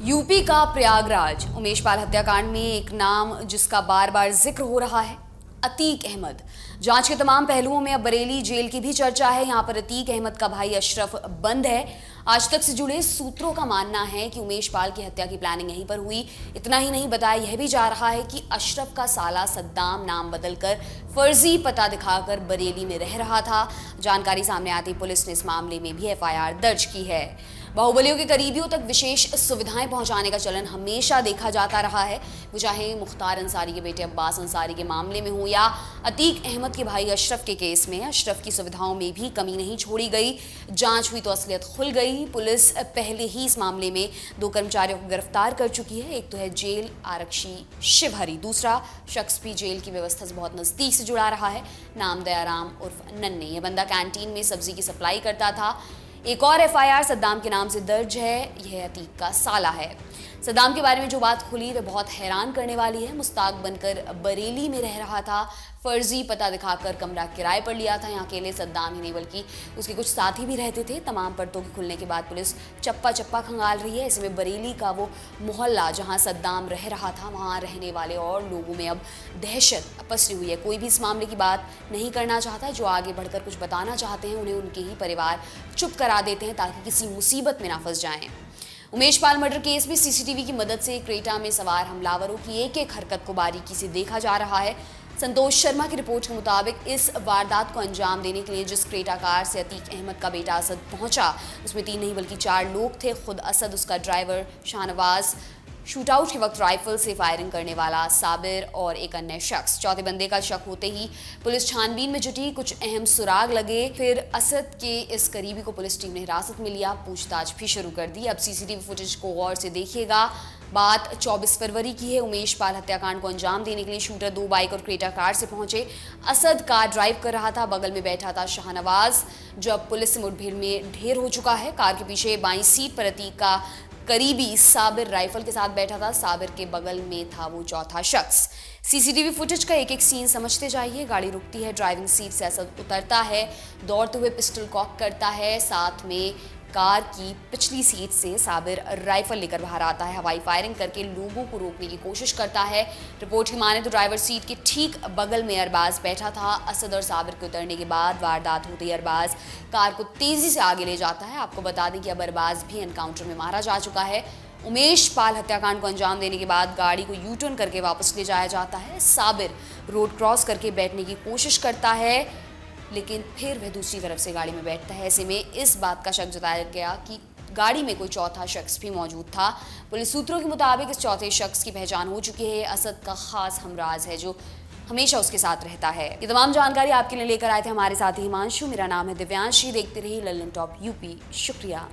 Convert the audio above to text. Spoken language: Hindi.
यूपी का प्रयागराज उमेश पाल हत्याकांड में एक नाम जिसका बार बार जिक्र हो रहा है, अतीक अहमद। जांच के तमाम पहलुओं में अब बरेली जेल की भी चर्चा है। यहां पर अतीक अहमद का भाई अशरफ बंद है। आज तक से जुड़े सूत्रों का मानना है कि उमेश पाल की हत्या की प्लानिंग यहीं पर हुई। इतना ही नहीं, बताया यह भी जा रहा है कि अशरफ का साला सद्दाम नाम बदलकर फर्जी पता दिखाकर बरेली में रह रहा था। जानकारी सामने आती पुलिस ने इस मामले में भी एफआईआर दर्ज की है। बाहुबलियों के करीबियों तक विशेष सुविधाएं पहुंचाने का चलन हमेशा देखा जाता रहा है, वो चाहे मुख्तार अंसारी के बेटे अब्बास अंसारी के मामले में हो या अतीक अहमद के भाई अशरफ के केस में। अशरफ की सुविधाओं में भी कमी नहीं छोड़ी गई। जांच हुई तो असलियत खुल गई। पुलिस पहले ही इस मामले में 2 कर्मचारियों को गिरफ्तार कर चुकी है। एक तो है जेल आरक्षी शिवहरी, दूसरा शख्स भी जेल की व्यवस्था से बहुत नजदीक से जुड़ा रहा है। नाम दयाराम उर्फ नन्ने। ये बंदा कैंटीन में सब्जी की सप्लाई करता था। एक और एफआईआर सद्दाम के नाम से दर्ज है। यह अतीक का साला है। सद्दाम के बारे में जो बात खुली वह बहुत हैरान करने वाली है। मुस्ताक बनकर बरेली में रह रहा था, फर्जी पता दिखाकर कमरा किराए पर लिया था। यहाँ अकेले सद्दाम ही नहीं बल्कि उसके कुछ साथी भी रहते थे। तमाम परतों के खुलने के बाद पुलिस चप्पा चप्पा खंगाल रही है। ऐसे में बरेली का वो मोहल्ला जहाँ सद्दाम रह रहा था, वहाँ रहने वाले और लोगों में अब दहशत पसरी हुई है। कोई भी इस मामले की बात नहीं करना चाहता। जो आगे बढ़कर कुछ बताना चाहते हैं उन्हें उनके ही परिवार चुप करा देते हैं ताकि किसी मुसीबत में ना फंस जाएं। उमेश पाल मर्डर केस में सीसीटीवी की मदद से क्रेटा में सवार हमलावरों की एक एक हरकत को बारीकी से देखा जा रहा है। संतोष शर्मा की रिपोर्ट के मुताबिक इस वारदात को अंजाम देने के लिए जिस क्रेटा कार से अतीक अहमद का बेटा असद पहुंचा, उसमें 3 नहीं बल्कि 4 लोग थे। खुद असद, उसका ड्राइवर शाहनवाज, शूटआउट के वक्त राइफल से फायरिंग करने वाला साबिर और एक अन्य शख्स। चौथे बंदे का शक होते ही पुलिस छानबीन में जुटी। कुछ अहम सुराग लगे। फिर असद के इस करीबी को पुलिस टीम ने हिरासत में लिया। पूछताछ भी शुरू कर दी। अब सीसीटीवी फुटेज को गौर से देखिएगा। बात 24 फरवरी की है। उमेश पाल हत्याकांड को अंजाम देने के लिए शूटर 2 बाइक और क्रेटा कार से पहुंचे। असद कार ड्राइव कर रहा था, बगल में बैठा था शाहनवाज, जो अब पुलिस से मुठभेड़ में ढेर हो चुका है। कार के पीछे बाईं सीट पर अतीक का करीबी साबिर राइफल के साथ बैठा था। साबिर के बगल में था वो चौथा शख्स। सीसीटीवी फुटेज का एक एक सीन समझते जाइए। गाड़ी रुकती है, ड्राइविंग सीट से असद उतरता है, दौड़ते हुए पिस्टल कॉक करता है। साथ में कार की पिछली सीट से साबिर राइफल लेकर बाहर आता है। हवाई फायरिंग करके लोगों को रोकने की कोशिश करता है। रिपोर्ट की माने तो ड्राइवर सीट के ठीक बगल में अरबाज बैठा था। असद और साबिर के उतरने के बाद वारदात होते ही अरबाज कार को तेजी से आगे ले जाता है। आपको बता दें कि अब अरबाज भी एनकाउंटर में मारा जा चुका है। उमेश पाल हत्याकांड को अंजाम देने के बाद गाड़ी को यू टर्न करके वापस ले जाया जाता है। साबिर रोड क्रॉस करके बैठने की कोशिश करता है, लेकिन फिर वह दूसरी तरफ से गाड़ी में बैठता है। ऐसे में इस बात का शक जताया गया कि गाड़ी में कोई चौथा शख्स भी मौजूद था। पुलिस सूत्रों के मुताबिक इस चौथे शख्स की पहचान हो चुकी है। असद का खास हमराज है जो हमेशा उसके साथ रहता है। ये तमाम जानकारी आपके लिए लेकर आए थे हमारे साथी हिमांशु। मेरा नाम है दिव्यांशी। देखते रहिए लल्लन टॉप यूपी। शुक्रिया।